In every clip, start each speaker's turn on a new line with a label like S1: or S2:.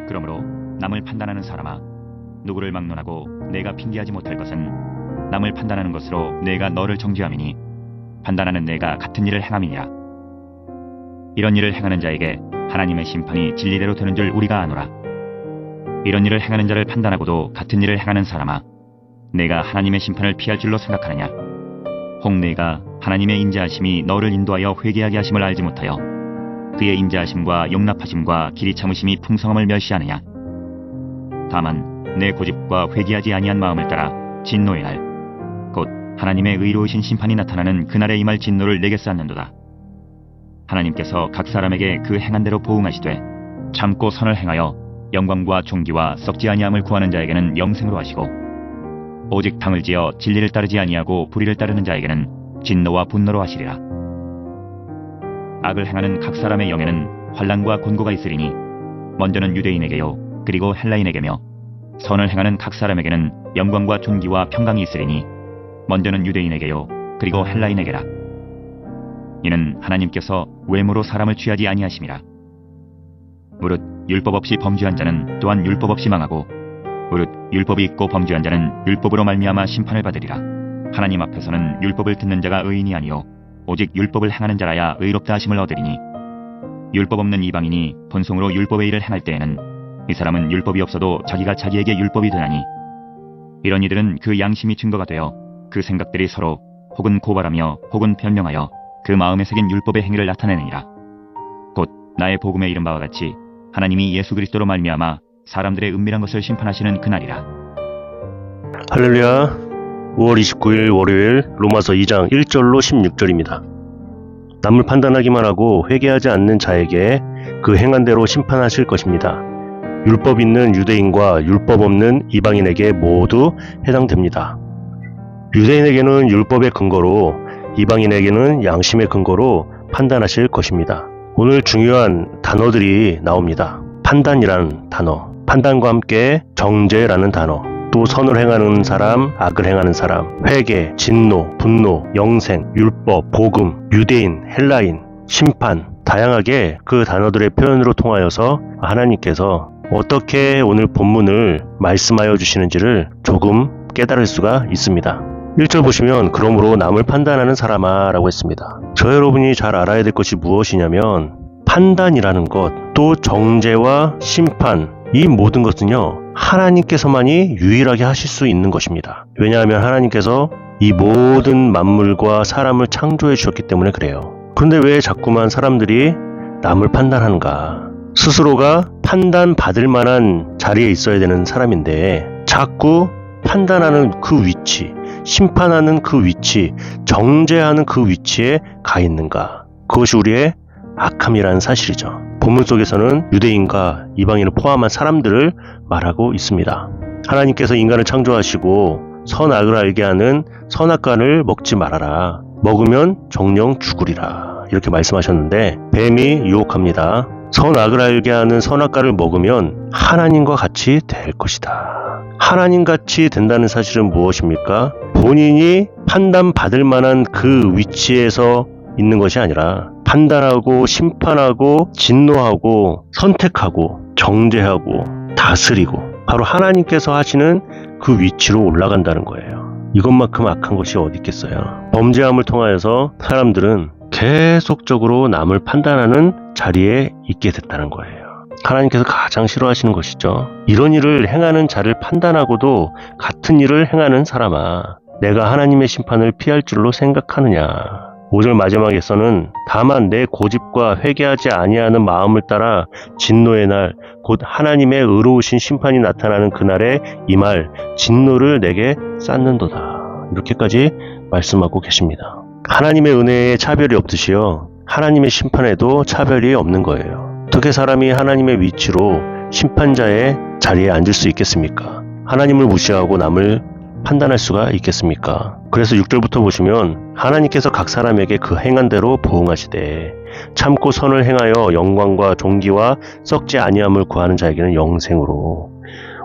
S1: 그러므로 남을 판단하는 사람아, 누구를 막론하고 내가 핑계하지 못할 것은 남을 판단하는 것으로 내가 너를 정죄함이니 판단하는 내가 같은 일을 행함이니라. 이런 일을 행하는 자에게 하나님의 심판이 진리대로 되는 줄 우리가 아노라. 이런 일을 행하는 자를 판단하고도 같은 일을 행하는 사람아, 내가 하나님의 심판을 피할 줄로 생각하느냐? 혹 내가 하나님의 인자하심이 너를 인도하여 회개하게 하심을 알지 못하여 그의 인자하심과 용납하심과 길이 참으심이 풍성함을 멸시하느냐? 다만 내 고집과 회개하지 아니한 마음을 따라 진노의 날, 곧 하나님의 의로우신 심판이 나타나는 그날에 임할 진노를 내게 쌓는도다. 하나님께서 각 사람에게 그 행한 대로 보응하시되 참고 선을 행하여 영광과 존귀와 썩지 아니함을 구하는 자에게는 영생으로 하시고, 오직 당을 지어 진리를 따르지 아니하고 불의를 따르는 자에게는 진노와 분노로 하시리라. 악을 행하는 각 사람의 영에는 환난과 곤고가 있으리니 먼저는 유대인에게요 그리고 헬라인에게며, 선을 행하는 각 사람에게는 영광과 존귀와 평강이 있으리니 먼저는 유대인에게요 그리고 헬라인에게라. 이는 하나님께서 외모로 사람을 취하지 아니하심이라. 무릇 율법 없이 범죄한 자는 또한 율법 없이 망하고, 무릇 율법이 있고 범죄한 자는 율법으로 말미암아 심판을 받으리라. 하나님 앞에서는 율법을 듣는 자가 의인이 아니요 오직 율법을 행하는 자라야 의롭다 하심을 얻으리니, 율법 없는 이방인이 본성으로 율법의 일을 행할 때에는 이 사람은 율법이 없어도 자기가 자기에게 율법이 되나니, 이런 이들은 그 양심이 증거가 되어 그 생각들이 서로 혹은 고발하며 혹은 변명하여 그 마음에 새긴 율법의 행위를 나타내느니라. 곧 나의 복음에 이른 바와 같이 하나님이 예수 그리스도로 말미암아 사람들의 은밀한 것을 심판하시는 그날이라.
S2: 할렐루야. 5월 29일 월요일 로마서 2장 1절로 16절입니다. 남을 판단하기만 하고 회개하지 않는 자에게 그 행한 대로 심판하실 것입니다. 율법 있는 유대인과 율법 없는 이방인에게 모두 해당됩니다. 유대인에게는 율법의 근거로, 이방인에게는 양심의 근거로 판단하실 것입니다. 오늘 중요한 단어들이 나옵니다. 판단이라는 단어, 판단과 함께 정죄라는 단어, 또 선을 행하는 사람, 악을 행하는 사람, 회개, 진노, 분노, 영생, 율법, 복음, 유대인, 헬라인, 심판, 다양하게 그 단어들의 표현으로 통하여서 하나님께서 어떻게 오늘 본문을 말씀하여 주시는지를 조금 깨달을 수가 있습니다. 1절 보시면 그러므로 남을 판단하는 사람아 라고 했습니다. 저 여러분이 잘 알아야 될 것이 무엇이냐면, 판단이라는 것, 또 정죄와 심판, 이 모든 것은요 하나님께서만이 유일하게 하실 수 있는 것입니다. 왜냐하면 하나님께서 이 모든 만물과 사람을 창조해 주셨기 때문에 그래요. 그런데 왜 자꾸만 사람들이 남을 판단하는가? 스스로가 판단받을 만한 자리에 있어야 되는 사람인데 자꾸 판단하는 그 위치, 심판하는 그 위치, 정죄하는 그 위치에 가 있는가? 그것이 우리의 악함이라는 사실이죠. 본문 속에서는 유대인과 이방인을 포함한 사람들을 말하고 있습니다. 하나님께서 인간을 창조하시고 선악을 알게 하는 선악과를 먹지 말아라. 먹으면 정령 죽으리라. 이렇게 말씀하셨는데 뱀이 유혹합니다. 선악을 알게 하는 선악과를 먹으면 하나님과 같이 될 것이다. 하나님같이 된다는 사실은 무엇입니까? 본인이 판단받을 만한 그 위치에서 있는 것이 아니라 판단하고 심판하고 진노하고 선택하고 정죄하고 다스리고 바로 하나님께서 하시는 그 위치로 올라간다는 거예요. 이것만큼 악한 것이 어디 있겠어요. 범죄함을 통하여서 사람들은 계속적으로 남을 판단하는 자리에 있게 됐다는 거예요. 하나님께서 가장 싫어하시는 것이죠. 이런 일을 행하는 자를 판단하고도 같은 일을 행하는 사람아, 내가 하나님의 심판을 피할 줄로 생각하느냐. 5절 마지막에서는 다만 내 고집과 회개하지 아니하는 마음을 따라 진노의 날, 곧 하나님의 의로우신 심판이 나타나는 그날에 임할 진노를 내게 쌓는도다. 이렇게까지 말씀하고 계십니다. 하나님의 은혜에 차별이 없듯이요, 하나님의 심판에도 차별이 없는 거예요. 어떻게 사람이 하나님의 위치로 심판자의 자리에 앉을 수 있겠습니까? 하나님을 무시하고 남을 판단할 수가 있겠습니까? 그래서 6절부터 보시면 하나님께서 각 사람에게 그 행한 대로 보응하시되 참고 선을 행하여 영광과 존귀와 썩지 아니함을 구하는 자에게는 영생으로,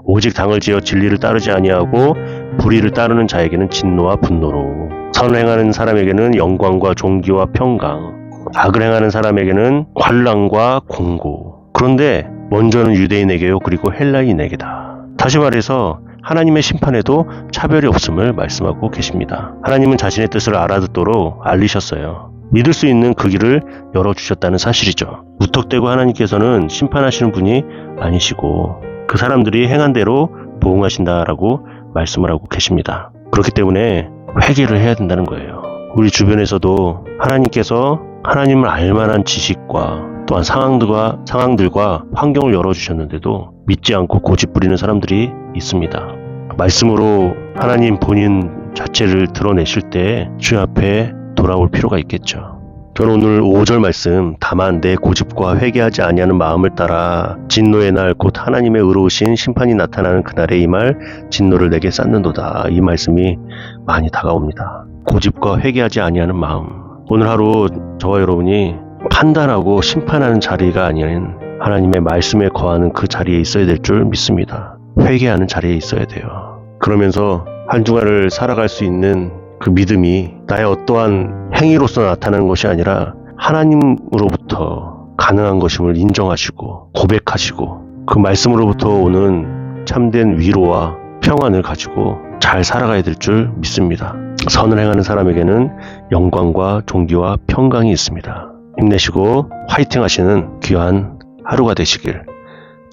S2: 오직 당을 지어 진리를 따르지 아니하고 불의를 따르는 자에게는 진노와 분노로, 선을 행하는 사람에게는 영광과 존귀와 평강, 악을 행하는 사람에게는 환난과 공고. 그런데 먼저는 유대인에게요, 그리고 헬라인에게다. 다시 말해서 하나님의 심판에도 차별이 없음을 말씀하고 계십니다. 하나님은 자신의 뜻을 알아듣도록 알리셨어요. 믿을 수 있는 그 길을 열어주셨다는 사실이죠. 무턱대고 하나님께서는 심판하시는 분이 아니시고 그 사람들이 행한 대로 보응하신다라고 말씀을 하고 계십니다. 그렇기 때문에 회개를 해야 된다는 거예요. 우리 주변에서도 하나님께서 하나님을 알만한 지식과 또한 상황들과 환경을 열어주셨는데도 믿지 않고 고집부리는 사람들이 있습니다. 말씀으로 하나님 본인 자체를 드러내실 때 주 앞에 돌아올 필요가 있겠죠. 저는 오늘 5절 말씀, 다만 내 고집과 회개하지 아니하는 마음을 따라 진노의 날 곧 하나님의 의로우신 심판이 나타나는 그날에 이 말 진노를 내게 쌓는도다. 이 말씀이 많이 다가옵니다. 고집과 회개하지 아니하는 마음. 오늘 하루 저와 여러분이 판단하고 심판하는 자리가 아닌 하나님의 말씀에 거하는 그 자리에 있어야 될 줄 믿습니다. 회개하는 자리에 있어야 돼요. 그러면서 한 주간을 살아갈 수 있는 그 믿음이 나의 어떠한 행위로서 나타나는 것이 아니라 하나님으로부터 가능한 것임을 인정하시고 고백하시고 그 말씀으로부터 오는 참된 위로와 평안을 가지고 잘 살아가야 될 줄 믿습니다. 선을 행하는 사람에게는 영광과 존귀와 평강이 있습니다. 힘내시고 화이팅 하시는 귀한 하루가 되시길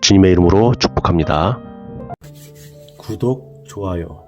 S2: 주님의 이름으로 축복합니다. 구독, 좋아요